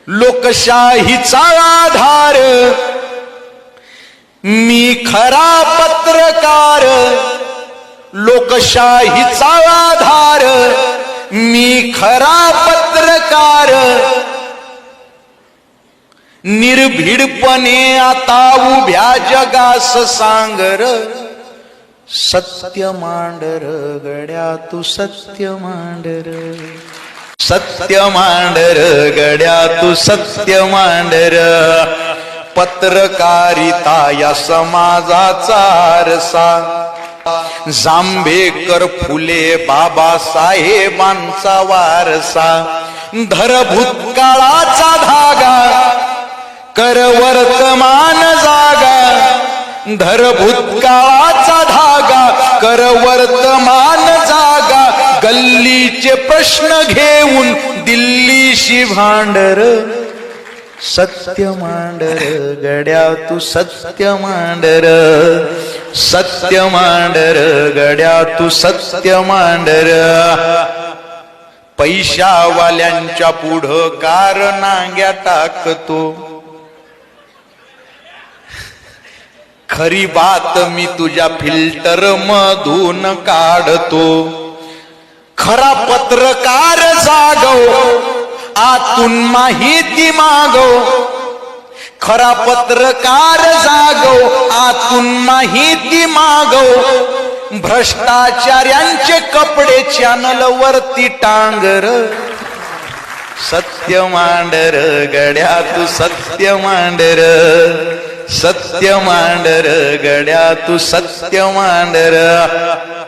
लोकशाहीचा आधार मी खरा पत्रकार, लोकशाहीचा आधार मी खरा पत्रकार, निर्भीडपणे आता उभ्या जगास सांगर, सत्य मांडर गड्या तू सत्य मांडर, सत्य मांडर गड्या तू सत्य मांडर, पत्रकारिता या समाजाचा आरसा, जांभेकर फुले बाबासाहेबांचा वारसा, धर भूतकाळाचा धागा कर वर्तमान जागा, धर भूतकाळाचा धागा कर वर्तमान जागा, गल्लीचे प्रश्न घेऊन दिल्लीशी भांडर, सत्य मांडर गड्या तू सत्य मांडर, सत्य मांडर गड्या तू सत्य मांडर, पैशावाल्यांच्या पुढं कार नांग्या टाकतो, खरी बात मी तुझ्या फिल्टर मधून काढतो, खरा पत्रकार जागव आतून माहिती मागव, खरा पत्रकार जागव आतून माहिती मागव, भ्रष्टाचार्यांचे कपडे चॅनल वरती टांगर, सत्य मांडर गड्या तू सत्य मांडर, सत्य मांडर गड्या तू सत्य मांडर.